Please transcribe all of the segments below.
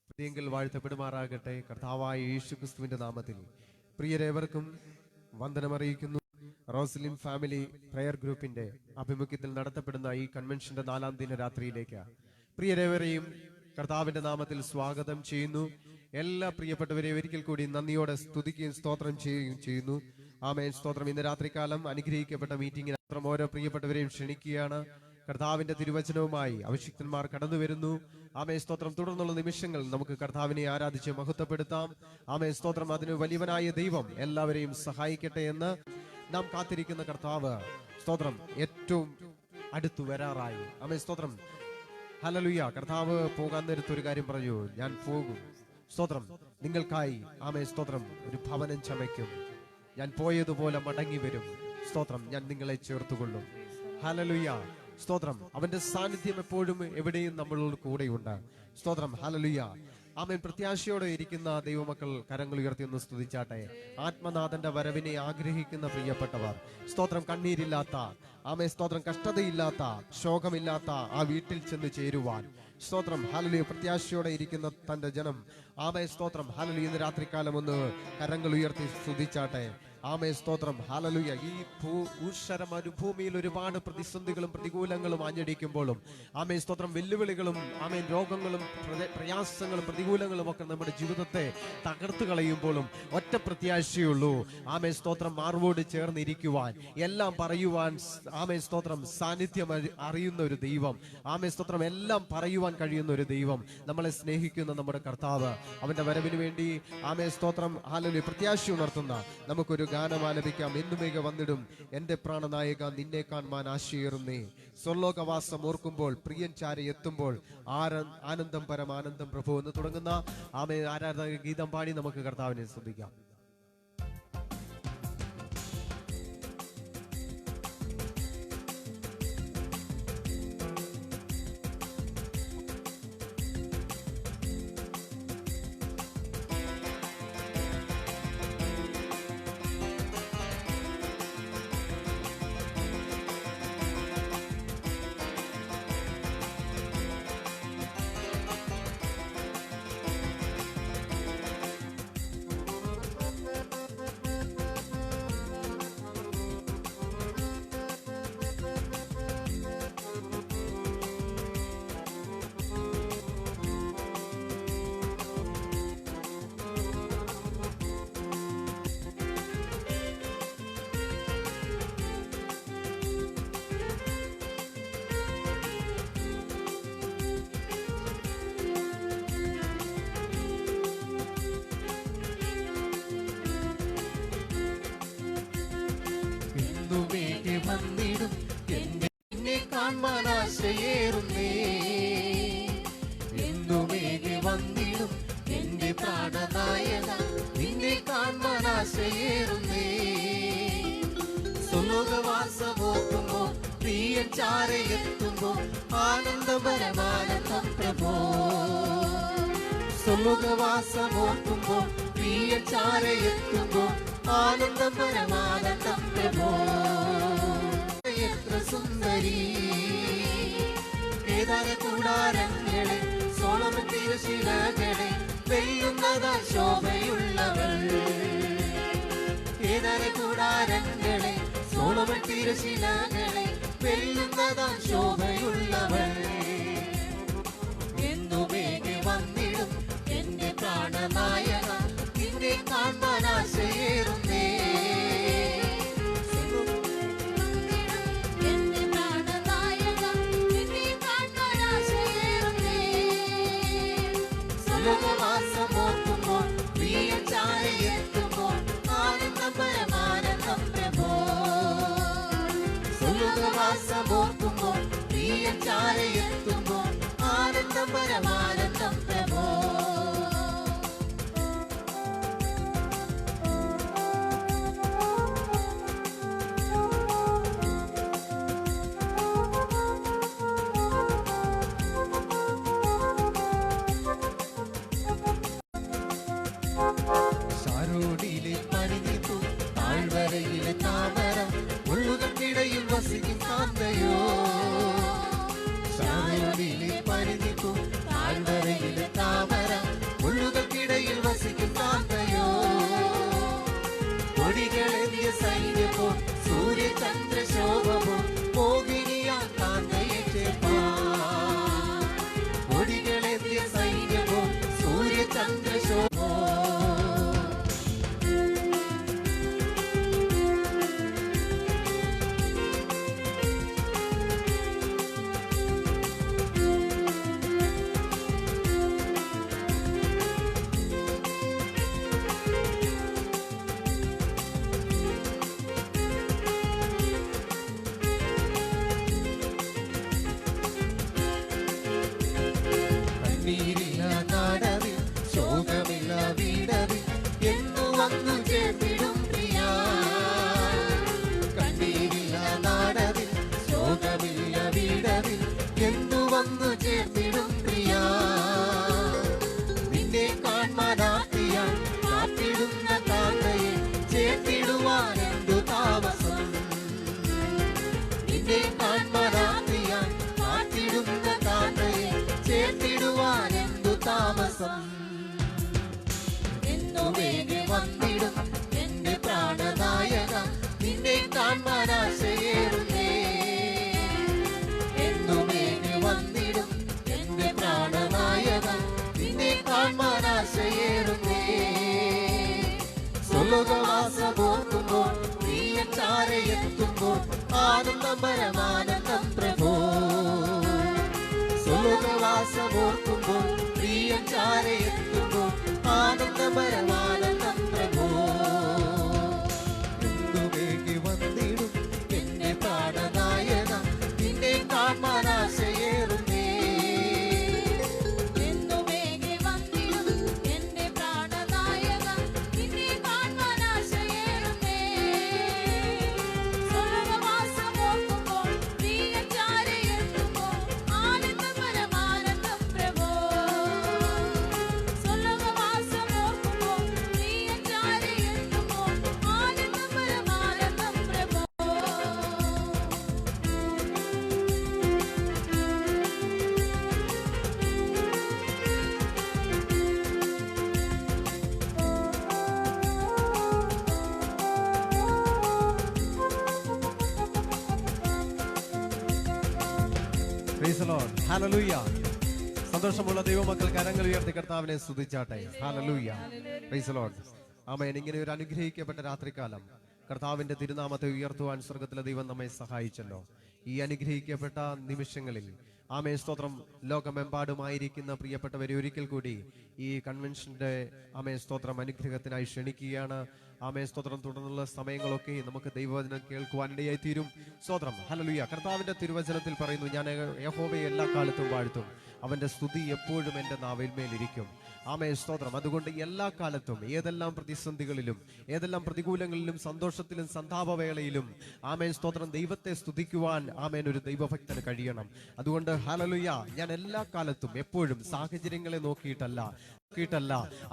പ്രിയങ്കിൽ വാഴ്ത്തപ്പെടുമാറാകട്ടെ. കർത്താവായ യേശുക്രിസ്തുവിന്റെ നാമത്തിൽ പ്രിയരേവർക്കും വന്ദനമറിയിക്കുന്നു. റോസ്ലിം ഫാമിലി പ്രയർ ഗ്രൂപ്പിന്റെ ആഭിമുഖ്യത്തിൽ നടത്തപ്പെടുന്ന ഈ കൺവെൻഷന്റെ 4ാം ദിന രാത്രിയിലേക്ക് പ്രിയരേവരെയും കർത്താവിന്റെ നാമത്തിൽ സ്വാഗതം ചെയ്യുന്നു. എല്ലാ പ്രിയപ്പെട്ടവരെയും ഒരിക്കൽ കൂടി നന്ദിയോടെ സ്തുതിക്കുകയും സ്തോത്രം ചെയ്യുന്നു. ആമേൻ, സ്തോത്രം. ഇന്ന് രാത്രികാലം അനുഗ്രഹിക്കപ്പെട്ട മീറ്റിംഗിന് ഓരോ പ്രിയപ്പെട്ടവരെയും ക്ഷണിക്കുകയാണ്. കർത്താവിന്റെ തിരുവചനവുമായി അഭിഷിക്തന്മാർ കടന്നു വരുന്നു. ആമേൻ, സ്തോത്രം. തുടർന്നുള്ള നിമിഷങ്ങൾ നമുക്ക് കർത്താവിനെ ആരാധിച്ച് മഹത്വപ്പെടുത്താം. ആമേൻ, സ്തോത്രം. അതിന് വലിയവനായ ദൈവം എല്ലാവരെയും സഹായിക്കട്ടെ എന്ന് നാം കാത്തിരിക്കുന്ന കർത്താവ്, സ്തോത്രം, ഏറ്റവും അടുത്തു വരാറായി. ആമേൻ, സ്തോത്രം. ഹല്ലേലൂയ. കർത്താവ് പോകാൻ നേരത്ത് ഒരു കാര്യം പറഞ്ഞു, ഞാൻ പോകും, സ്തോത്രം, നിങ്ങൾക്കായി. ആമേൻ, സ്തോത്രം, ഒരു ഭവനം ചമയ്ക്കും. ഞാൻ പോയതുപോലെ മടങ്ങി വരും, സ്തോത്രം, ഞാൻ നിങ്ങളെ ചേർത്തുകൊള്ളും. ഹല്ലേലൂയ, സ്തോത്രം. അവന്റെ സാന്നിധ്യം എപ്പോഴും എവിടെയും നമ്മളോട് കൂടെയുണ്ട്, സ്തോത്രം. ഹല്ലേലൂയ. ആമേൻ. പ്രത്യാശയോടെ ഇരിക്കുന്ന ദൈവമക്കൾ കരങ്ങൾ ഉയർത്തി ഒന്ന് സ്തുതിച്ചാട്ടെ. ആത്മനാഥന്റെ വരവിനെ ആഗ്രഹിക്കുന്ന പ്രിയപ്പെട്ടവർ, സ്തോത്രം, കണ്ണീരില്ലാത്ത, ആമേൻ, സ്തോത്രം, കഷ്ടതയില്ലാത്ത, ശോകമില്ലാത്ത ആ വീട്ടിൽ ചെന്ന് ചേരുവാൻ, സ്തോത്രം, ഹല്ലേലൂയ, പ്രത്യാശയോടെ ഇരിക്കുന്ന തന്റെ ജനം, ആമേൻ, സ്തോത്രം, ഹല്ലേലൂയ, ഇന്ന് രാത്രികാലം ഒന്ന് കരങ്ങൾ ഉയർത്തി സ്തുതിച്ചാട്ടെ. ആമേൻ, സ്തോത്രം, ഹല്ലേലൂയ. ഈ ഊഷര മരുഭൂമിയിൽ ഒരുപാട് പ്രതിസന്ധികളും പ്രതികൂലങ്ങളും ആഞ്ഞടിക്കുമ്പോഴും, ആമേൻ, സ്തോത്രം, വെല്ലുവിളികളും, ആമേൻ, രോഗങ്ങളും പ്രയാസങ്ങളും പ്രതികൂലങ്ങളും ഒക്കെ നമ്മുടെ ജീവിതത്തെ തകർത്ത് കളയുമ്പോഴും ഒറ്റ പ്രത്യാശയുള്ളൂ. ആമേൻ, സ്തോത്രം, മാർവോട് ചേർന്നിരിക്കുവാൻ, എല്ലാം പറയുവാൻ, ആമേൻ, സ്തോത്രം, സാന്നിധ്യം അറിയുന്ന ഒരു ദൈവം, ആമേൻ, സ്തോത്രം, എല്ലാം പറയുവാൻ കഴിയുന്ന ഒരു ദൈവം, നമ്മളെ സ്നേഹിക്കുന്ന നമ്മുടെ കർത്താവ്, അവന്റെ വരവിന് വേണ്ടി, ആമേൻ, സ്തോത്രം, ഹല്ലേലൂയ, പ്രത്യാശ ഉണർത്തുന്ന നമുക്കൊരു ഗാനം ആലപിക്കാം. എന്നുമേക വന്നിടും എൻ്റെ പ്രാണനായക, നിന്നെ കാണുവാൻ ആശയേറുന്നേ. സ്വർലോകവാസം ഓർക്കുമ്പോൾ, പ്രിയൻ ചാര എത്തുമ്പോൾ, ആനന്ദം പരമാനന്ദം പ്രഭു എന്ന് തുടങ്ങുന്ന ആമേൻ ആരാധന ഗീതം പാടി നമുക്ക് കർത്താവിനെ സ്തുതിക്കാം. വന്നിടും എന്നെ കാണാൻ ആശയേറുന്നേ. എന്നുമേകെ വന്നിടും എന്റെ പ്രാണനായക, നിന്നെ കാണാൻ ആശയേറുന്നേ. സ്വർലോകവാസമോർക്കുമ്പോ, പ്രിയൻ ചാരയെത്തുമ്പോ, ആനന്ദപരമാനന്ദം പ്രഭോ. സ്വർലോകവാസമോർക്കുമ്പോ, പ്രിയൻ ചാരയെത്തുമ്പോ, ആനന്ദം പരമാനന്ദം പ്രഭോ. എത്ര സുന്ദരി ഏതാന കൂടാരങ്ങളെ, സോളമൻ തിരശീലകളെ വെല്ലുന്നതാ ശോഭയുള്ളവൾ. ഏതാന കൂടാരങ്ങളെ, സോളമൻ തിരശീലകളെ വെല്ലുന്നതാ ശോഭയുള്ളവൾ. എന്നുമേകെ വന്നിടും എന്റെ പ്രാണനായക, നിന്നെ കാണാൻ ആശയേറുന്നേ. സ്വർലോകവാസമോർക്കുമ്പോൾ, പ്രിയൻ ചാരയെത്തുമ്പോൾ, ആനന്ദം പരമാനന്ദം പ്രഭോ. സ്വർലോകവാസമോർക്കുമ്പോൾ, പ്രിയൻ ചാരയെത്തുമ്പോൾ, ആനന്ദം പരമാനന്ദം പ്രഭോ. താഴ്വരയിലെ താമര, ഉള്ളുകൾക്കിടയിൽ വസിക്കും കാന്തയോ. ശാരോനിലെ സ്വർഗവാസം എന്നുമേകി വന്നിടും എന്റെ പ്രാണനായക നിന്നെ കാണാൻ ആശയേറുന്നേ എന്നുമേകി വന്നിടും എന്റെ പ്രാണനായക നിന്നെ കാണാൻ ആശയേറുന്നേ സ്വർഗവാസമോർക്കുമ്പോൾ പ്രിയൻ ചാരയെത്തുമ്പോൾ ആനന്ദം പരമാനന്ദം പ്രഭോ സ്വർഗവാസമോർക്കുമ്പോൾ പ്രിയൻ ചാരയെത്തുമ്പോൾ ആനന്ദം പരമാനന്ദം പ്രഭോ എന്നുമേകി വന്നിടും എന്റെ പ്രാണനായക നിന്നെ കാണാൻ ആശയേറുന്നേ എന്നുമേകി വന്നിടും എന്റെ പ്രാണനായക നിന്നെ കാണാൻ ആശയേറുന്നേ സ്വർഗവാസമോർക്കുമ്പോൾ പ്രിയൻ ചാരയെത്തുമ്പോൾ ആനന്ദം പരമാനന്ദം പ്രഭോ സ്വർഗവാസമോർക്കുമ്പോൾ പ്രിയൻ ചാരയെത്തുമ്പോൾ ആനന്ദം പരമാനന്ദം പ്രഭോ Praise the Lord. Hallelujah. സന്തോഷമുള്ള ദൈവമക്കൾ കരങ്ങൾ ഉയർത്തി കർത്താവിനെ സ്തുതിച്ചാട്ടെ. Hallelujah. Praise the Lord. ആമേൻ. ഇങ്ങനെ ഒരു അനുഗ്രഹിക്കപ്പെട്ട രാത്രികാലം കർത്താവിന്റെ തിരുനാമത്തെ ഉയർത്തുവാൻ സ്വർഗത്തിലെ ദൈവം നമ്മെ സഹായിച്ചല്ലോ. ഈ അനുഗ്രഹിക്കപ്പെട്ട നിമിഷങ്ങളിൽ ആമേൻ സ്തോത്രം. ലോകമെമ്പാടുമായിരിക്കുന്ന പ്രിയപ്പെട്ടവരെ ഒരിക്കൽ കൂടി ഈ കൺവെൻഷന്റെ ആമേൻ സ്തോത്രം അനുഗ്രഹത്തിനായി ക്ഷണിക്കുകയാണ്. ആമേൻ സ്തോത്രം. തുടർന്നുള്ള സമയങ്ങളൊക്കെ നമുക്ക് ദൈവവചനം കേൾക്കുവാനിടയായി തീരും. സ്തോത്രം. ഹല്ലേലൂയ. കർത്താവിന്റെ തിരുവചനത്തിൽ പറയുന്നു, ഞാൻ യഹോവയെ എല്ലാ കാലത്തും വാഴ്ത്തും, അവന്റെ സ്തുതി എപ്പോഴും എന്റെ നാവിന്മേലിരിക്കും. ആമേൻ സ്തോത്രം. അതുകൊണ്ട് എല്ലാ കാലത്തും ഏതെല്ലാം പ്രതിസന്ധികളിലും ഏതെല്ലാം പ്രതികൂലങ്ങളിലും സന്തോഷത്തിലും സന്താപവേളയിലും ആമേൻ സ്തോത്രം ദൈവത്തെ സ്തുതിക്കുവാൻ ആമേൻ ഒരു ദൈവഭക്തന് കഴിയണം. അതുകൊണ്ട് ഹല്ലേലൂയ, ഞാൻ എല്ലാ കാലത്തും എപ്പോഴും സാഹചര്യങ്ങളെ നോക്കിയിട്ടല്ല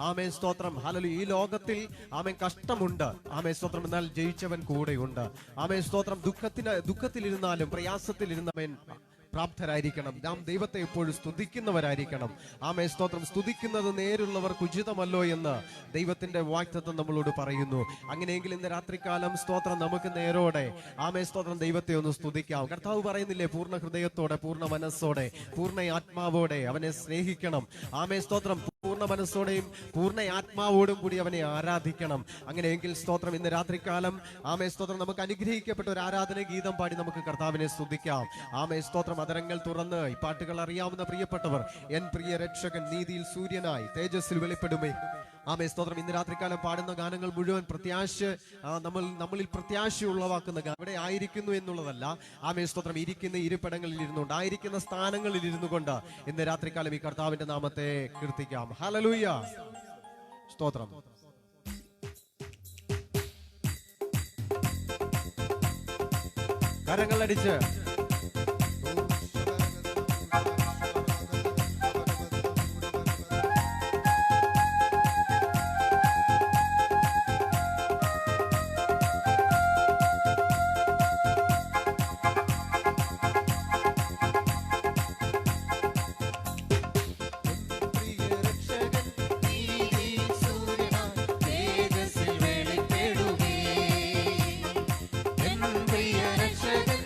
ആമേൻ സ്തോത്രം. ഹല്ലേലൂയ. ഈ ലോകത്തിൽ ആമേൻ കഷ്ടമുണ്ട്, ആമേൻ സ്തോത്രം, എന്നാൽ ജയിച്ചവൻ കൂടെയുണ്ട്. ആമേൻ സ്തോത്രം. ദുഃഖത്തിലിരുന്നാലും പ്രയാസത്തിലിരുന്നവൻ പ്രാപ്തരായിരിക്കണം. നാം ദൈവത്തെ എപ്പോഴും സ്തുതിക്കുന്നവരായിരിക്കണം. ആമേൻ സ്തോത്രം. സ്തുതിക്കുന്നത് നേരുള്ളവർക്ക് ഉചിതമല്ലോ എന്ന് ദൈവത്തിന്റെ വാഗ്ദത്തം നമ്മളോട് പറയുന്നു. അങ്ങനെയെങ്കിൽ ഇന്ന് രാത്രികാലം സ്തോത്രം നമുക്ക് നേരോടെ ആമേൻ സ്തോത്രം ദൈവത്തെ ഒന്ന് സ്തുതിക്കാം. കർത്താവ് പറയുന്നില്ലേ, പൂർണ്ണ ഹൃദയത്തോടെ, പൂർണ്ണ മനസ്സോടെ, പൂർണ്ണ ആത്മാവോടെ അവനെ സ്നേഹിക്കണം. ആമേൻ സ്തോത്രം. പൂർണ്ണ മനസ്സോടെയും പൂർണ്ണ ആത്മാവോടും കൂടി അവനെ ആരാധിക്കണം. അങ്ങനെയെങ്കിൽ സ്തോത്രം ഇന്ന് രാത്രികാലം ആമേൻ സ്തോത്രം നമുക്ക് അനുഗ്രഹിക്കപ്പെട്ട ഒരു ആരാധന ഗീതം പാടി നമുക്ക് കർത്താവിനെ സ്തുതിക്കാം. ആമേൻ സ്തോത്രം. അതരങ്ങൾ തുറന്ന് ഈ പാട്ടുകൾ അറിയാവുന്ന പ്രിയപ്പെട്ടവർ, എൻ പ്രിയ രക്ഷകൻ നീതിയിൽ സൂര്യനായി തേജസ്സിൽ വെളിപ്പെടുമേ. ആമേൻ സ്തോത്രം. ഇന്ന് രാത്രികാലം പാടുന്ന ഗാനങ്ങൾ മുഴുവൻ നമ്മളിൽ പ്രത്യാശ ഉളവാക്കുന്ന എവിടെ ആയിരിക്കുന്നു എന്നുള്ളതല്ല. ആമേൻ സ്തോത്രം. ഇരിക്കുന്ന ഇരിപ്പിടങ്ങളിൽ ഇരുന്നുകൊണ്ട്, ആയിരിക്കുന്ന സ്ഥാനങ്ങളിൽ ഇരുന്നു കൊണ്ട് ഇന്ന് രാത്രികാലം ഈ കർത്താവിന്റെ നാമത്തെ കീർത്തിക്കാം. ഹല്ലേലൂയ. സ്തോത്രം. കരങ്ങളടിച്ച് പ്രിയ രക്ഷകൻ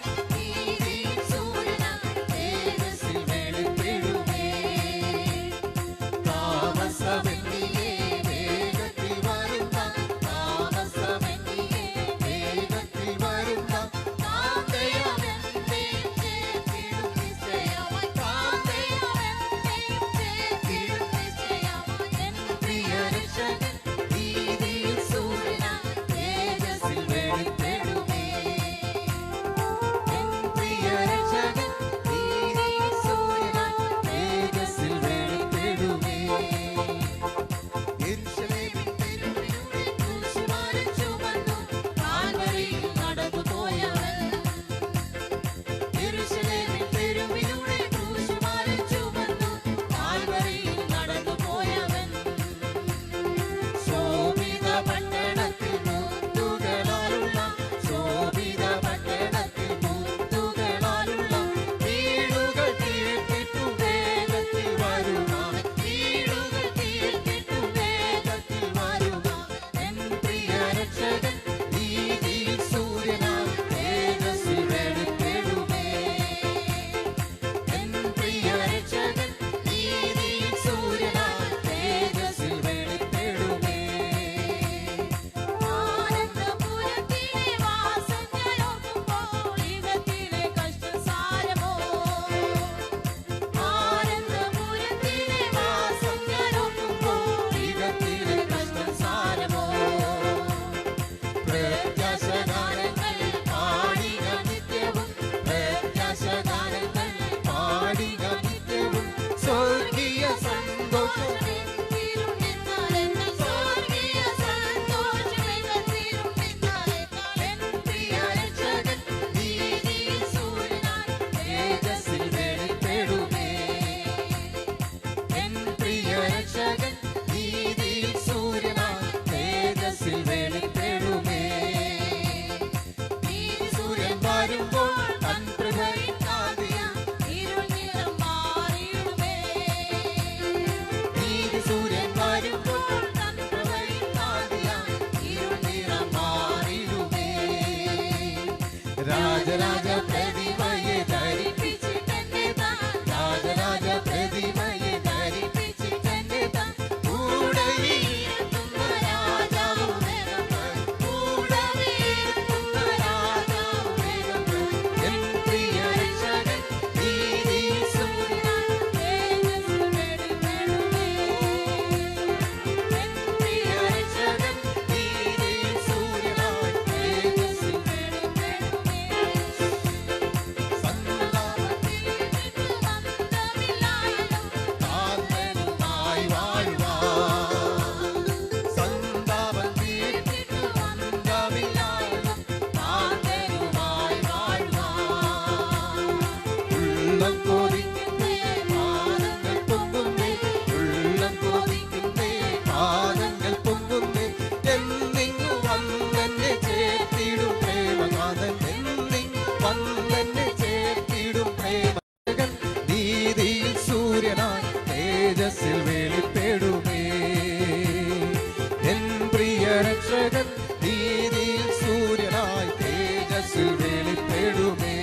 തേജസ്സിൽ വെളിപ്പെടുമേ. എൻ പ്രിയ രക്ഷകൻ നീതിയിൽ സൂര്യനായി തേജസ്സിൽ വെളിപ്പെടുമേ.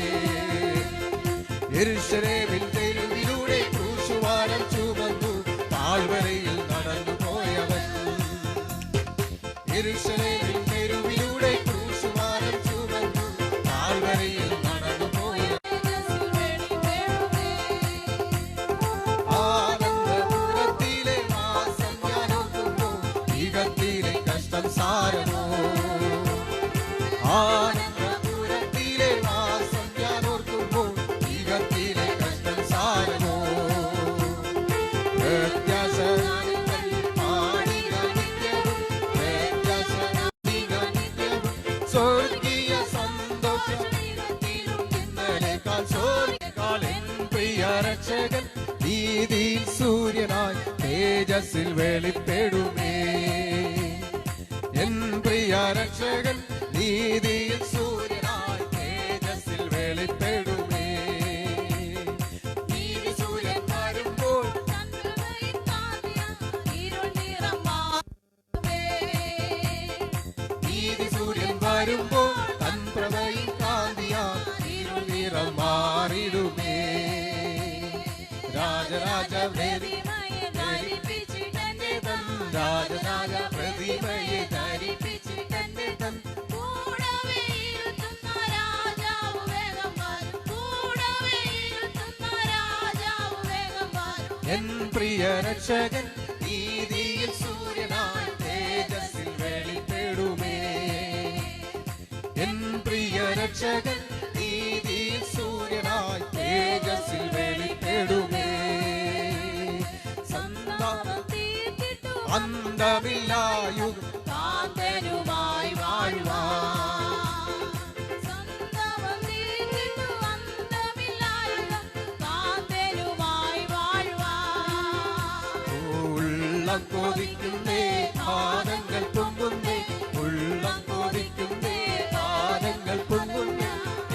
യെരൂശലേമിൻ തെരുവിലൂടെ ക്രൂശുവാരം ചുമന്നു താഴ്വരയിൽ നടന്നു പോയവൻ. യെരൂശലേമിൻ തെരുവിലൂടെ ക്രൂശുവാരം ചുമന്നു താഴ്വരയിൽ നടന്നു പോയവൻ. ആനന്ദപുരത്തിലെ വാസം ഞാൻ ഓർക്കുന്നു, യുഗത്തിലെ കഷ്ടം സാരമോ. ആനന്ദപുരത്തിലെ വാസം ഞാൻ ഓർക്കുന്നു, യുഗത്തിലെ കഷ്ടം സാരമോ. പ്രത്യാശ പാടിക നിത്യവും, പ്രത്യാശ പാടിക നിത്യവും. സ്വർഗീയ സന്തോഷം ഇന്നലെക്കാൾ സ്വർഗ്ഗക്കാൾ. എൻ പ്രിയ രക്ഷകൻ നീതിയിൽ സൂര്യനായി തേജസ്സിൽ വെളിപ്പെടുമേ. എൻ പ്രിയ രക്ഷകൻ നീതിയിൽ സൂര്യനായി തേജസ്സിൽ വെളിപ്പെടുമേ. നീതി സൂര്യൻ വരുമ്പോൾ നീതി സൂര്യൻ വരുമ്പോൾ തൻ പ്രഭയിൽ കാന്തിയാൽ ഇരുൾ നിറം മാറിടുമേ. രാജരാജ പ്രതിമയെ ധരിപ്പിച്ചിട്ടെന്റെ തൻ എൻ പ്രിയ രക്ഷകൻ നീതിയിൽ സൂര്യനായി തേജസ്സിൽ വെളിപ്പെടുമേ. എൻ പ്രിയ രക്ഷകൻ നീതിയിൽ സൂര്യനായി തേജസ്സിൽ വെളിപ്പെടുമേ. അന്തമില്ലായുഗം കാന്തനുമായി വാഴുവാൻ. ഉള്ളം കൊതിക്കുന്നേ പാദങ്ങൾ പൊങ്ങുന്നേ, ഉള്ളം കൊതിക്കുന്നേ പാദങ്ങൾ പൊങ്ങുന്നേ.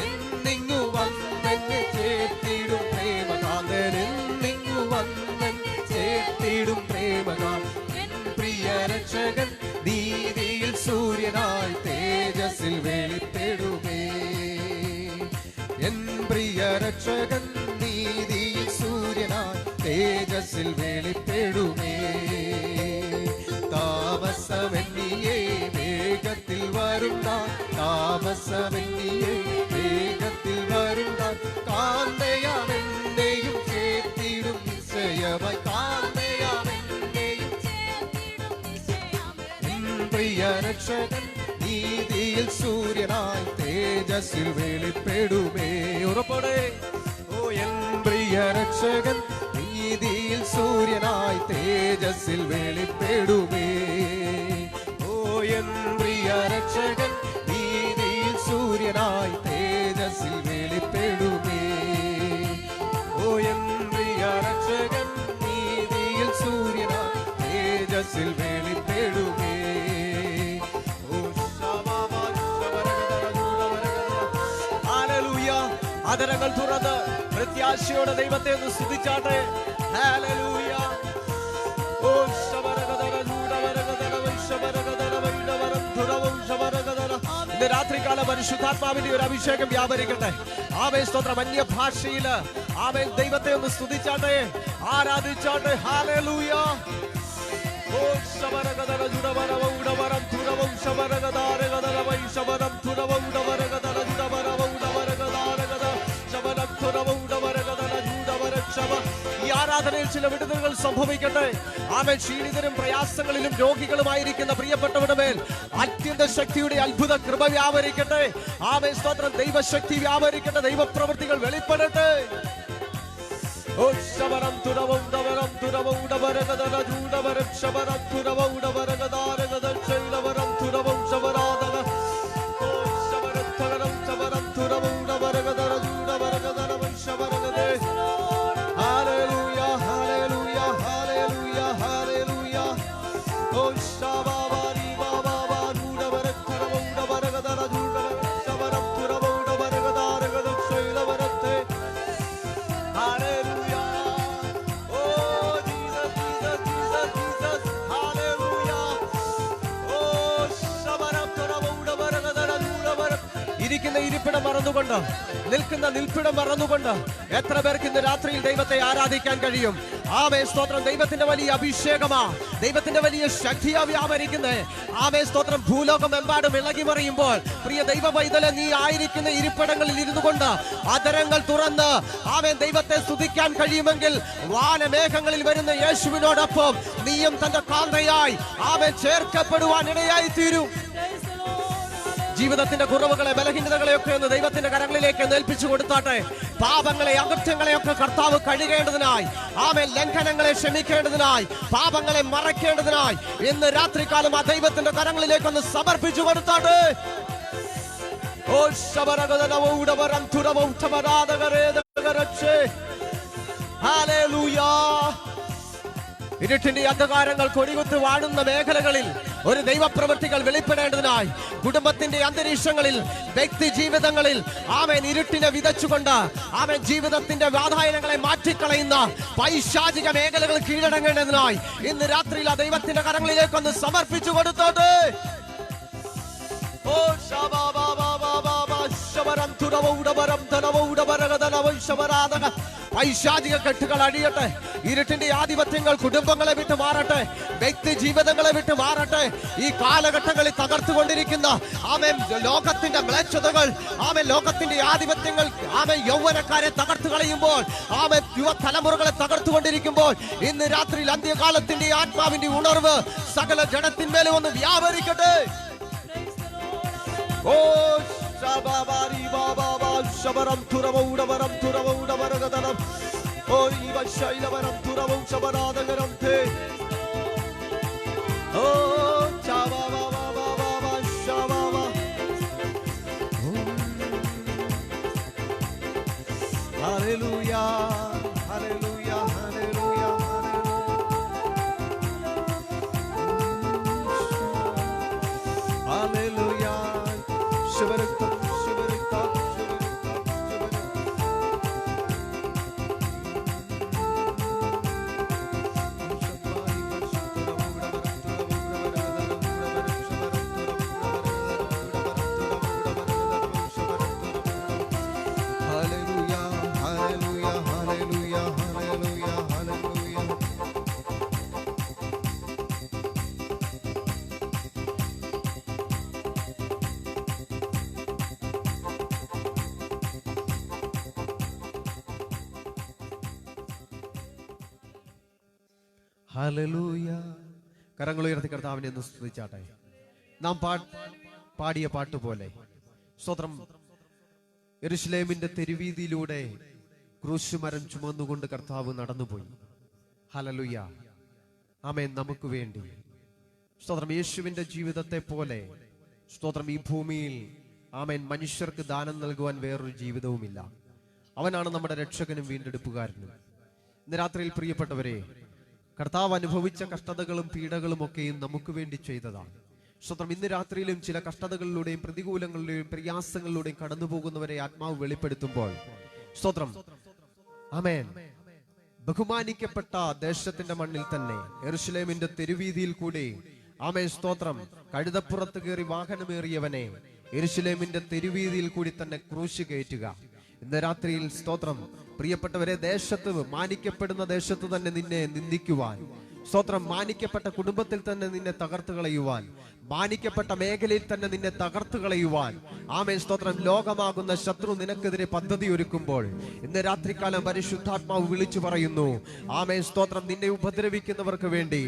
എന്നിങ്ങു വന്നെന്നെ ചേർത്തിടും പ്രേമകാന്തൻ, എന്നിങ്ങു വന്നെന്നെ ചേർത്തിടും പ്രേമകാന്തൻ. എൻ പ്രിയ രക്ഷകൻ നീതിയിൽ സൂര്യനായി തേജസ്സിൽ വെളിപ്പെടുമേ. എൻ പ്രിയ രക്ഷകൻ നീതിയിൽ സൂര്യനായി തേജസ്സിൽ വെളിപ്പെടുമേ. താമസമെന്നിയെ വേഗത്തിൽ വരുന്ന, താമസമെന്നിയെ വേഗത്തിൽ വരുന്ന കാന്തയാമെന്നെയും ചേർത്തിടും നിശ്ചയമായി. കാന്തയാമെന്നെയും എൻ പ്രിയ രക്ഷകൻ നീതിയിൽ സൂര്യനായി തേജസ്സിൽ വെളിപ്പെടുമേ. ഉറപ്പോടെ ഓ എൻ പ്രിയ രക്ഷകൻ നീതിയിൽ സൂര്യനായി തേജസ്സിൽ വെളിപ്പെടുമേ. ഓ എൻ പ്രിയ രക്ഷകൻ നീതിയിൽ സൂര്യനായി തേജസ്സിൽ വെളിപ്പെടുമേ. ഓ എൻ പ്രിയ രക്ഷകൻ നീതിയിൽ സൂര്യനായി തേജസ്സിൽ വെളിപ്പെടുമേ. അതരങ്ങൾ തുറന്ന് പ്രത്യാശയോടെ ദൈവത്തെ ഒന്ന് സ്തുതിച്ചാട്ടെ. ഹല്ലേലൂയ. ഓ ഇന്ന് രാത്രികാല പരിശുദ്ധാത്മാവിന്റെ ഒരു അഭിഷേകം വ്യാപരിക്കട്ടെ. ആമേൻ. സ്തോത്രം. അന്യ ഭാഷയില് ആമേൻ ദൈവത്തെ ഒന്ന് സ്തുതിച്ചാട്ടെ, ആരാധിച്ചാട്ടെ. ഹല്ലേലൂയ. ഓ ശബരഗദര ജുഡവരവ ഉഡവരം തുരവം ശബരഗദാരഗദര വൈ ശബരം തുരവ ഉഡവരഗദര ജുഡവരവ ഉഡവരഗദാരഗദ ശബരം തുരവ ഉഡവരഗദര ജുഡവര ശബ. ഈ ആരാധനയിൽ ചില വിടുതലുകൾ സംഭവിക്കട്ടെ. ആമേൻ. ക്ഷീണിതരും പ്രയാസങ്ങളിലും രോഗികളുമായിരിക്കുന്ന പ്രിയപ്പെട്ടവരുടെ മേൽ അത്യന്ത ശക്തിയുടെ അത്ഭുത കൃപ വ്യാപരിക്കട്ടെ. ആമേൻ. സ്തോത്രം. ദൈവശക്തി വ്യാപരിക്കട്ടെ. ദൈവപ്രവൃത്തികൾ വെളിപ്പെടട്ടെ. ഓ ശബരം തുരവം ദവരം തുരവം ഉഡവരഗദര ജുഡവരം ശബരം തുരവ ഉഡവരഗദാരഗദ ശൈലവരം തുരവം ശബരാദവ. ഓ ശബരം തവരം ശബരം തുരവ ഉഡവരഗദര ജുഡവരഗദര വൈ ശബരഗദേ. ഹല്ലേലൂയ ഹല്ലേലൂയ ഹല്ലേലൂയ ഹല്ലേലൂയ. ഓ ശബാബാരി ബാബാ ജുഡവരഗദര ഉഡവരഗദര ജുഡവര ശബരം തുരവ ഉഡവരഗദാരഗദ ശൈലവരത്തെ. ഹല്ലേലൂയ. ഓ ജീസസ് ഇരിക്കുന്ന ഇരിപ്പിടം മറന്നുകൊണ്ട്, നിൽക്കുന്ന നിൽപ്പിടം മറന്നുകൊണ്ട് എത്ര പേർക്ക് ഇന്ന് രാത്രിയിൽ ദൈവത്തെ ആരാധിക്കാൻ കഴിയും? ആമേൻ, സ്തോത്രം. ദൈവത്തിന്റെ വലിയ അഭിഷേകമാ, ദൈവത്തിന്റെ വലിയ ശക്തിയാ വ്യാപരിക്കുന്നത്. ആമേൻ, സ്തോത്രം. ഭൂലോകമെമ്പാടും ഇളകി മറിയുമ്പോൾ പ്രിയ ദൈവ പൈതലെ, നീ ആയിരിക്കുന്ന ഇരിപ്പിടങ്ങളിൽ ഇരുന്നു കൊണ്ട് അതരങ്ങൾ തുറന്ന് ആമേൻ ദൈവത്തെ സ്തുതിക്കാൻ കഴിയുമെങ്കിൽ വാനമേഘങ്ങളിൽ വരുന്ന യേശുവിനോടൊപ്പം നീയും തന്റെ കാന്തയായി ആമേൻ ചേർക്കപ്പെടുവാൻ ഇടയായി തീരും. ജീവിതത്തിന്റെ കുറവുകളെ, ബലഹീനതകളെയൊക്കെ ഒന്ന് ദൈവത്തിന്റെ കരങ്ങളിലേക്ക് ഏൽപ്പിച്ചു കൊടുത്താട്ടെ. പാപങ്ങളെ, അകൃത്യങ്ങളെയൊക്കെ കർത്താവ് കഴുകേണ്ടതിനായി, ആമേൻ, ലംഘനങ്ങളെ ക്ഷമിക്കേണ്ടതിനായി, പാപങ്ങളെ മറയ്ക്കേണ്ടതിനായി ഇന്ന് രാത്രികാലം ആ ദൈവത്തിന്റെ കരങ്ങളിലേക്കൊന്ന് സമർപ്പിച്ചു കൊടുത്താട്ടെ. ഓ ശബരഗദനവൗഡവരം തുരവൗഠവരാദഗരേദഗരക്ഷേ. ഹല്ലേലൂയ. ഇരുട്ടിന്റെ അന്ധകാരങ്ങൾ കൊടികുത്ത് വാഴുന്ന മേഖലകളിൽ ഒരു ദൈവപ്രവൃത്തികൾ വെളിപ്പെടേണ്ടതിനായി, കുടുംബത്തിന്റെ അന്തരീക്ഷങ്ങളിൽ, വ്യക്തി ജീവിതങ്ങളിൽ ആമേൻ ഇരുട്ടിനെ വിതച്ചുകൊണ്ട് ആമേൻ ജീവിതത്തിന്റെ വാതായനങ്ങളെ മാറ്റിക്കളയുന്ന പൈശാചിക മേഖലകൾ കീഴടങ്ങേണ്ടതിനായി ഇന്ന് രാത്രിയിൽ ആ ദൈവത്തിന്റെ കരങ്ങളിലേക്കൊന്ന് സമർപ്പിച്ചു കൊടുത്തോട്ടെ. ഓ ശബരം തുരവൗഡവരം ധനവൗഡവരഗദനവൈ ശബരാദഗ. പൈശാചിക കെട്ടുകൾ അടിയട്ടെ. ഇരുട്ടിന്റെ ആധിപത്യങ്ങൾ കുടുംബങ്ങളെ വിട്ട് മാറട്ടെ, വ്യക്തി ജീവിതങ്ങളെ വിട്ട് മാറട്ടെ. ഈ കാലഘട്ടങ്ങളിൽ തകർത്തുകൊണ്ടിരിക്കുന്ന ആമേൻ ലോകത്തിന്റെ മ്ലേച്ഛതകൾ, ആമേൻ ലോകത്തിന്റെ ആധിപത്യങ്ങൾ, ആമേൻ യൗവനക്കാരെ തകർത്തു കളയുമ്പോൾ, ആമേൻ യുവതലമുറകളെ തകർത്തുകൊണ്ടിരിക്കുമ്പോൾ ഇന്ന് രാത്രിയിൽ അന്ത്യകാലത്തിന്റെ ആത്മാവിന്റെ ഉണർവ് സകല ജനത്തിന്മേലും ഒന്ന് വ്യാപരിക്കട്ടെ. ഓ ശബാബാരി ബാബാ ശബരം തുരവൗഡവരം തുരവൗഡവരഗദനം. ഓ ഇവശൈലവരം തുരവൗ ശബരാദഗരം തേ. ഓ ചാബാബാബാബാബാ ശബാബാ. ഹല്ലേലൂയ, ഹല്ലേലൂയ, ഹല്ലേലൂയ, ഹല്ലേലൂയ. ശബരക്തം, ശബരക്തം, ശബരക്തം, ഹല്ലേലൂയ, ഹല്ലേലൂയ, ഹല്ലേലൂയ, ഹല്ലേലൂയ, ഹല്ലേലൂയ. ഹല്ലേലൂയ. കരങ്ങൾ ഉയർത്തി കർത്താവിനെ ഒന്ന് സ്തുതിച്ചാട്ടെ. നാം പാടിയ പാട്ടുപോലെ സ്തോത്രം. യെരൂശലേമിന്റെ തെരുവീതിയിലൂടെ ക്രൂശുമരം ചുമന്നുകൊണ്ട് കർത്താവ് നടന്നുപോയി. ഹല്ലേലൂയ. ആമേൻ. നമുക്ക് വേണ്ടി സ്തോത്രം. യേശുവിന്റെ ജീവിതത്തെ പോലെ സ്തോത്രം ഈ ഭൂമിയിൽ ആമേൻ മനുഷ്യർക്ക് ദാനം നൽകുവാൻ വേറൊരു ജീവിതവുമില്ല. അവനാണ് നമ്മുടെ രക്ഷകനും വീണ്ടെടുപ്പുകാരനും. ഇന്ന് രാത്രിയിൽ പ്രിയപ്പെട്ടവരെ, കർത്താവ് അനുഭവിച്ച കഷ്ടതകളും പീഡകളും ഒക്കെയും നമുക്ക് വേണ്ടി ചെയ്തതാണ്. സ്തോത്രം. ഇന്ന് രാത്രിയിലും ചില കഷ്ടതകളിലൂടെയും പ്രതികൂലങ്ങളിലൂടെയും പ്രയാസങ്ങളിലൂടെയും കടന്നു പോകുന്നവരെ ആത്മാവ് വെളിപ്പെടുത്തുമ്പോൾ സ്തോത്രം, ആമേൻ, ബഹുമാനിക്കപ്പെട്ട ദേശത്തിന്റെ മണ്ണിൽ തന്നെ യെരൂശലേമിന്റെ തെരുവീതിയിൽ കൂടി ആമേൻ സ്തോത്രം, കഴുതപ്പുറത്ത് കയറി വാഹനമേറിയവനെ യെരൂശലേമിന്റെ തെരുവീതിയിൽ കൂടി തന്നെ ക്രൂശ് കയറ്റുക. ഇന്ന് രാത്രിയിൽ സ്തോത്രം പ്രിയപ്പെട്ടവരെ, ദേശത്ത് മാനിക്കപ്പെടുന്ന ദേശത്ത് തന്നെ നിന്നെ നിന്ദിക്കുവാൻ, സ്തോത്രം, മാനിക്കപ്പെട്ട കുടുംബത്തിൽ തന്നെ നിന്നെ തകർത്തു കളയുവാൻ, മാനിക്കപ്പെട്ട മേഖലയിൽ തന്നെ നിന്നെ തകർത്തു കളയുവാൻ ആമേൻ സ്തോത്രം ലോകമാകുന്ന ശത്രു നിനക്കെതിരെ പദ്ധതി ഒരുക്കുമ്പോൾ ഇന്ന് രാത്രികാലം പരിശുദ്ധാത്മാവ് വിളിച്ചു പറയുന്നു, ആമേൻ സ്തോത്രം, നിന്നെ ഉപദ്രവിക്കുന്നവർക്ക് വേണ്ടി,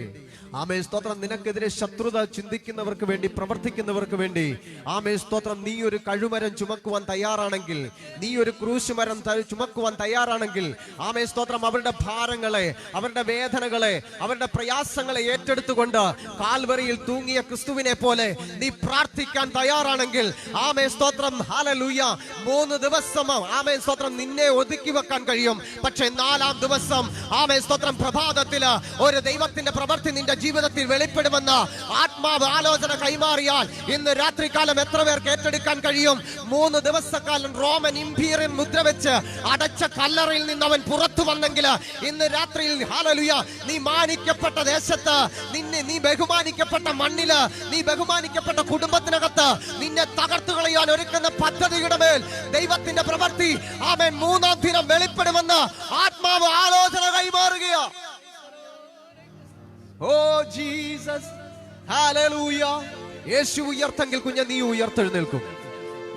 ആമേൻ സ്തോത്രം, നിനക്കെതിരെ ശത്രുത ചിന്തിക്കുന്നവർക്ക് വേണ്ടി, പ്രവർത്തിക്കുന്നവർക്ക് വേണ്ടി, ആമേൻ സ്തോത്രം, നീ ഒരു കഴുമരം ചുമക്കുവാൻ തയ്യാറാണെങ്കിൽ, നീ ഒരു ക്രൂശുമരം ചുമക്കുവാൻ തയ്യാറാണെങ്കിൽ, ആമേൻ സ്തോത്രം, അവരുടെ ഭാരങ്ങളെ, അവരുടെ വേദനകളെ, അവരുടെ പ്രയാസങ്ങളെ ഏറ്റെടുത്തുകൊണ്ട് കാൽവറിയിൽ തൂങ്ങിയ ക്രിസ്തുവിനെ പോലെ നീ പ്രാർത്ഥിക്കാൻ തയ്യാറാണെങ്കിൽ, ആമേൻ സ്തോത്രം, ഹല്ലേലൂയ, 3 ദിവസം ആമേൻ സ്തോത്രം നിന്നെ ഒതുക്കി വെക്കാൻ കഴിയും. പക്ഷേ 4-ാം ദിവസം ആമേൻ സ്തോത്രം പ്രഭാതത്തില് ഒരു ദൈവത്തിന്റെ പ്രവൃത്തി നിന്റെ ജീവിതത്തിൽ വെളിപ്പെടുമെന്ന് ആത്മാവ് ആലോചന കൈമാറിയാൽ ഇന്ന് രാത്രികാലം എത്ര പേർക്ക് ഏറ്റെടുക്കാൻ കഴിയും? 3 ദിവസക്കാലം റോമൻ ഇംപീരിയൻ മുദ്ര വെച്ച് അടച്ച കല്ലറയിൽ നിന്ന് അവൻ പുറത്തു വന്നെങ്കിൽ ഇന്ന് രാത്രിയിൽ ഹല്ലേലൂയ, നീ മാനിക്കപ്പെട്ട ദേശത്ത്, നീ ബഹുമാനിക്കപ്പെട്ട മണ്ണില്, നീ ഈ ബഹുമാനിക്കപ്പെട്ട കുടുംബത്തിനകത്ത് നിന്നെ തകർത്തു കളയാൻ ഒരുക്കുന്ന പദ്ധതിയുടെ മേൽ ദൈവത്തിന്റെ പ്രവൃത്തി ആമേൻ 3-ാം ദിനം വെളിപ്പെടുമെന്ന് ആത്മാവ് ആലോചന കൈമാറുകയാ. Oh Jesus, hallelujah. യേശു ഉയർത്തെങ്കിൽ കുഞ്ഞെ നീ ഉയർത്തെഴുന്നേൽക്കും.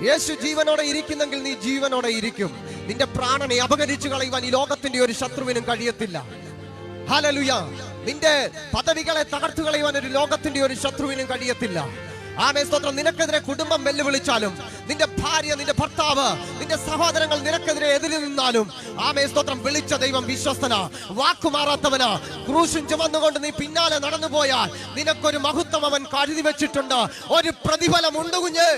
യേശു ജീവനോടെ ഇരിക്കുന്നെങ്കിൽ നീ ജീവനോടെ ഇരിക്കും. നിന്റെ പ്രാണനെ അപകരിച്ചു കളയുവാൻ ഈ ലോകത്തിന്റെ ഒരു ശത്രുവിനും കഴിയത്തില്ല. ഹല്ലേലൂയ. നിന്റെ പദവികളെ തകർത്തു കളയുവാൻ ഒരു ലോകത്തിന്റെ ഒരു ശത്രുവിനും കഴിയത്തില്ല. ആമേൻ, സ്തോത്രം. നിനക്കെതിരെ കുടുംബം വെല്ലുവിളിച്ചാലും, നിന്റെ ഭാര്യ, നിന്റെ ഭർത്താവ്, നിന്റെ സഹോദരങ്ങൾ നിനക്കെതിരെ എതിരി നിന്നാലും, ആമേൻ, സ്തോത്രം, വിളിച്ച ദൈവം വിശ്വസ്തനാ, വാക്കുമാറാത്തവനാ. ക്രൂശും ചുമന്നുകൊണ്ട് നീ പിന്നാലെ നടന്നുപോയാൽ നിനക്കൊരു മഹത്വം അവൻ കരുതി വെച്ചിട്ടുണ്ട്. ഒരു പ്രതിഫലമുണ്ട് കുഞ്ഞ്.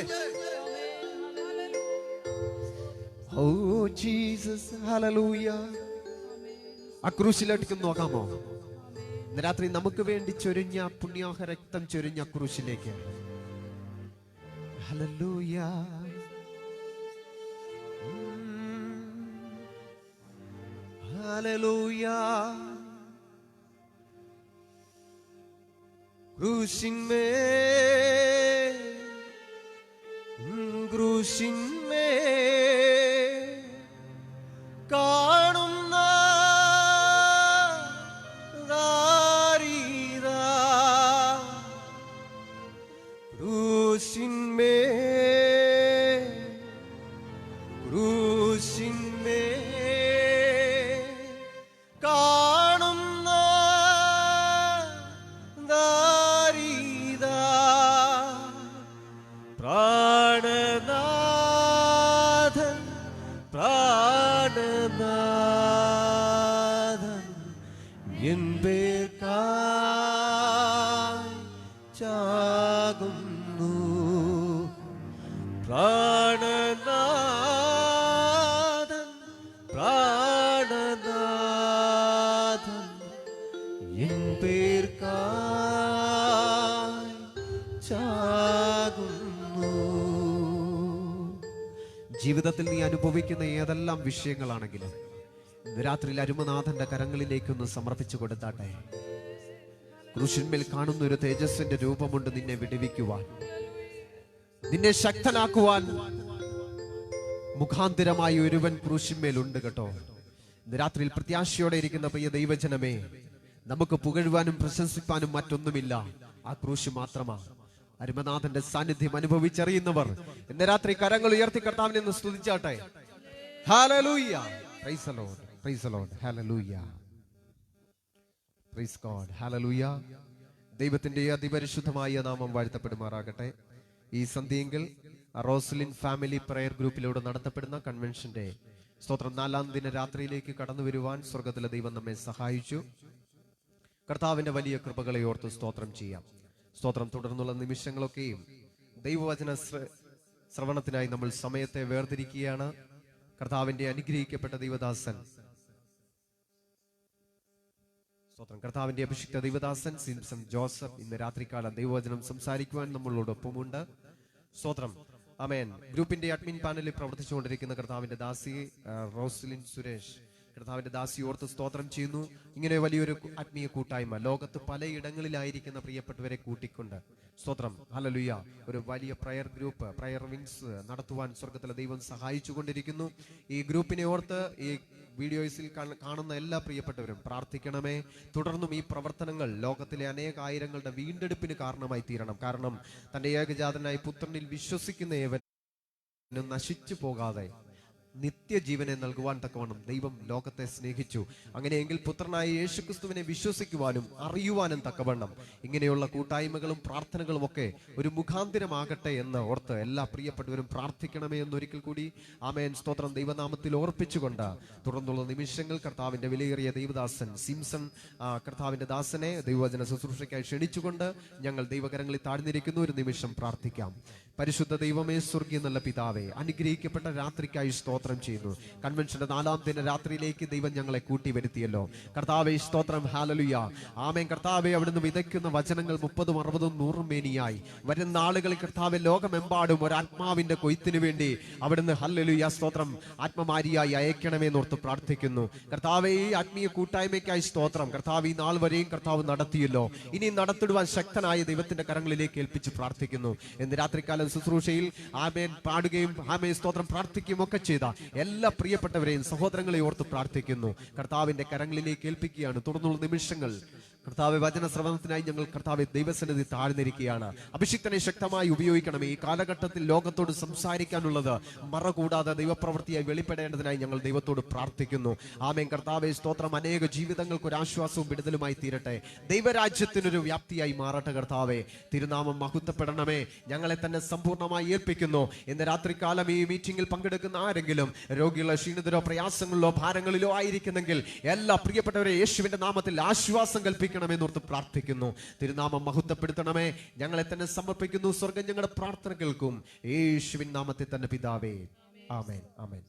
Oh Jesus, hallelujah. ആ ക്രൂശിലേക്ക് നോക്കാമോ? ഇന്ന് രാത്രി നമുക്ക് വേണ്ടി ചൊരിഞ്ഞ പുണ്യാഹ രക്തം ചൊരിഞ്ഞ ക്രൂശിലേക്ക്. ഹല്ലേലൂയ. ഹല്ലേലൂയ. ക്രൂശിന്മേ കാണുന്ന ക്രൂശിന്മേ കാണുന്ന ദാരിദാ പ്രാണനാഥൻ എൻ പേർക്കായി ചാകുന്നു. പ്രാണനാഥൻ എൻ പേർക്കായി ചാകുന്നു. ജീവിതത്തിൽ നീ അനുഭവിക്കുന്ന ഏതെല്ലാം വിഷയങ്ങളാണെങ്കിലും രാത്രിയിൽ അരുമനാഥന്റെ കരങ്ങളിലേക്കൊന്ന് സമർപ്പിച്ചു കൊടുത്താട്ടെ. ക്രൂശിന്മേൽ കാണുന്ന ഒരു തേജസ്സിന്റെ രൂപമുണ്ട് നിന്നെ വിടുവിക്കുവാൻ, നിന്നെ ശക്തനാക്കുവാൻ മുഖാന്തരമായി ഒരുവൻ ക്രൂശിന്മേലുണ്ട് കേട്ടോ. ഇന്ന് രാത്രിയിൽ പ്രത്യാശയോടെ ഇരിക്കുന്ന പ്രിയ ദൈവജനമേ, നമുക്ക് പുകഴുവാനും പ്രശംസിപ്പാനും മറ്റൊന്നുമില്ല, ആ ക്രൂശ് മാത്രമാണ്. അരുമനാഥന്റെ സാന്നിധ്യം അനുഭവിച്ചറിയുന്നവർ ഇന്ന് രാത്രി കരങ്ങൾ ഉയർത്തി കർത്താവിനെ ഒന്ന് സ്തുതിച്ചാട്ടെ. ഹല്ലേലൂയ. Praise the lord, praise the lord, ഹല്ലേലൂയ, പ്രൈസ് ഗോഡ്, ഹല്ലേലൂയ. ദൈവത്തിന്റെ അതിപരിശുദ്ധമായ നാമം വാഴ്ത്തപ്പെടുമാറാകട്ടെ. ഈ സന്ധ്യയെങ്കിൽ റോസ്ലിൻ ഫാമിലി പ്രയർ ഗ്രൂപ്പിലൂടെ നടത്തപ്പെടുന്ന കൺവെൻഷന്റെ സ്തോത്രം 4-ാം ദിന രാത്രിയിലേക്ക് കടന്നു വരുവാൻ സ്വർഗത്തിലെ ദൈവം നമ്മെ സഹായിച്ചു. കർത്താവിന്റെ വലിയ കൃപകളെ ഓർത്ത് സ്തോത്രം ചെയ്യാം. സ്തോത്രം. തുടർന്നുള്ള നിമിഷങ്ങളൊക്കെയും ദൈവവചന ശ്രവണത്തിനായി നമ്മൾ സമയത്തെ വേർതിരിക്കുകയാണ്. കർത്താവിന്റെ അനുഗ്രഹിക്കപ്പെട്ട ദൈവദാസൻ, സ്തോത്രം, കർത്താവിന്റെ അഭിഷിക്ത ദൈവദാസൻ സിംസൺ ജോസഫ് ഇന്ന് രാത്രികാലം ദൈവവചനം സംസാരിക്കുവാൻ നമ്മളോടൊപ്പമുണ്ട്. സ്തോത്രം. ആമേൻ. ഗ്രൂപ്പിന്റെ അഡ്മിൻ പാനലിൽ പ്രവർത്തിച്ചുകൊണ്ടിരിക്കുന്ന കർത്താവിന്റെ ദാസി റോസ്ലിൻ സുരേഷ്, കർത്താവിന്റെ ദാസി ഓർത്ത് സ്തോത്രം ചെയ്യുന്നു. ഇങ്ങനെ വലിയൊരു ആത്മീയ കൂട്ടായ്മ ലോകത്ത് പലയിടങ്ങളിലായിരിക്കുന്ന പ്രിയപ്പെട്ടവരെ കൂട്ടിക്കൊണ്ട് സ്തോത്രം, ഹല്ലേലൂയ, ഒരു വലിയ പ്രയർ ഗ്രൂപ്പ്, പ്രയർ വിങ്സ് നടത്തുവാൻ സ്വർഗത്തിലെ ദൈവം സഹായിച്ചുകൊണ്ടിരിക്കുന്നു. ഈ ഗ്രൂപ്പിനെ ഓർത്ത് ഈ വീഡിയോസിൽ കാണുന്ന എല്ലാ പ്രിയപ്പെട്ടവരും പ്രാർത്ഥിക്കണമേ. തുടർന്നും ഈ പ്രവർത്തനങ്ങൾ ലോകത്തിലെ അനേകായിരങ്ങളുടെ വീണ്ടെടുപ്പിന് കാരണമായി തീരണം. കാരണം തന്റെ ഏകജാതനായ പുത്രനിൽ വിശ്വസിക്കുന്ന ഏവനും നശിച്ചു പോകാതെ നിത്യജീവനെ നൽകുവാൻ തക്കവണ്ണം ദൈവം ലോകത്തെ സ്നേഹിച്ചു. അങ്ങനെയെങ്കിൽ പുത്രനായ യേശുക്രിസ്തുവിനെ വിശ്വസിക്കുവാനും അറിയുവാനും തക്കവണ്ണം ഇങ്ങനെയുള്ള കൂട്ടായ്മകളും പ്രാർത്ഥനകളും ഒക്കെ ഒരു മുഖാന്തിരമാകട്ടെ എന്ന് ഓർത്ത് എല്ലാ പ്രിയപ്പെട്ടവരും പ്രാർത്ഥിക്കണമേ എന്നൊരിക്കൽ കൂടി ആമേൻ സ്തോത്രം ദൈവനാമത്തിൽ ഓർപ്പിച്ചുകൊണ്ട് തുടർന്നുള്ള നിമിഷങ്ങൾ കർത്താവിന്റെ വിലയേറിയ ദൈവദാസൻ സിംസൺ കർത്താവിന്റെ ദാസനെ ദൈവവചന ശുശ്രൂഷയ്ക്കായി ക്ഷണിച്ചുകൊണ്ട് ഞങ്ങൾ ദൈവകരങ്ങളിൽ താഴ്ന്നിരിക്കുന്നു. ഒരു നിമിഷം പ്രാർത്ഥിക്കാം. പരിശുദ്ധ ദൈവമേ, സ്വർഗീയ നല്ല പിതാവേ, അനുഗ്രഹിക്കപ്പെട്ട രാത്രിക്കായി സ്തോത്രം ചെയ്യുന്നു. കൺവെൻഷന്റെ 4-ാം ദിന രാത്രിയിലേക്ക് ദൈവം ഞങ്ങളെ കൂട്ടി വരുത്തിയല്ലോ. കർത്താവേ സ്തോത്രം, ഹല്ലേലൂയ. ആമേൻ. കർത്താവേ, അവിടുന്ന് വിതയ്ക്കുന്ന വചനങ്ങൾ 30, 60, 100 മേനിയായി വരുന്ന ആളുകളിൽ കർത്താവെ ലോകമെമ്പാടും ഒരു ആത്മാവിന്റെ കൊയ്ത്തിന് വേണ്ടി അവിടുന്ന് ഹല്ലേലൂയ സ്തോത്രം ആത്മമാരിയായി അയക്കണമെന്നോർത്ത് പ്രാർത്ഥിക്കുന്നു. കർത്താവേ, ഈ ആത്മീയ കൂട്ടായ്മയ്ക്കായി സ്തോത്രം. കർത്താവ് ഈ നാൾ വരെയും കർത്താവ് നടത്തിയല്ലോ. ഇനി നടത്തിടുവാൻ ശക്തനായ ദൈവത്തിന്റെ കരങ്ങളിലേക്ക് ഏൽപ്പിച്ച് പ്രാർത്ഥിക്കുന്നു. ഇന്ന് രാത്രികാലം ശുശ്രൂഷയിൽ ആമേൻ പാടുകയും ആമേൻ സ്തോത്രം പ്രാർത്ഥിക്കുകയും ഒക്കെ ചെയ്ത എല്ലാ പ്രിയപ്പെട്ടവരെയും സഹോദരങ്ങളെ ഓർത്ത് പ്രാർത്ഥിക്കുന്നു. കർത്താവിന്റെ കരങ്ങളിലേക്ക് ഏൽപ്പിക്കുകയാണ്. തുടർന്നുള്ള നിമിഷങ്ങൾ കർത്താവെ വചന ശ്രവണത്തിനായി ഞങ്ങൾ കർത്താവെ ദൈവസന്നിധി താഴ്ന്നിരിക്കുകയാണ്. അഭിഷിക്തനെ ശക്തമായി ഉപയോഗിക്കണമേ. ഈ കാലഘട്ടത്തിൽ ലോകത്തോട് സംസാരിക്കാനുള്ളത് മറ കൂടാതെ ദൈവപ്രവൃത്തിയായി വെളിപ്പെടേണ്ടതിനായി ഞങ്ങൾ ദൈവത്തോട് പ്രാർത്ഥിക്കുന്നു. ആമേൻ. കർത്താവെ സ്തോത്രം, അനേക ജീവിതങ്ങൾക്ക് ഒരു ആശ്വാസവും വിടുതലുമായി തീരട്ടെ. ദൈവരാജ്യത്തിനൊരു വ്യാപ്തിയായി മാറട്ടെ. കർത്താവെ, തിരുനാമം മഹത്വപ്പെടണമേ. ഞങ്ങളെ തന്നെ സമ്പൂർണ്ണമായി ഏൽപ്പിക്കുന്നു. ഇന്ന് രാത്രികാലം ഈ മീറ്റിംഗിൽ പങ്കെടുക്കുന്ന ആരെങ്കിലും രോഗികളോ ക്ഷീണിതരോ പ്രയാസങ്ങളിലോ ഭാരങ്ങളിലോ ആയിരിക്കുന്നെങ്കിൽ എല്ലാ പ്രിയപ്പെട്ടവരെ യേശുവിന്റെ നാമത്തിൽ ആശ്വാസം കൽപ്പിക്കണമെന്നോർത്ത് പ്രാർത്ഥിക്കുന്നു. തിരുനാമം മഹത്വപ്പെടുത്തണമേ. ഞങ്ങളെ തന്നെ സമർപ്പിക്കുന്നു. സ്വർഗം ഞങ്ങളുടെ പ്രാർത്ഥന കേൾക്കും. യേശുവിൻ നാമത്തിൽ തന്നെ പിതാവേ. ആമേൻ, ആമേൻ.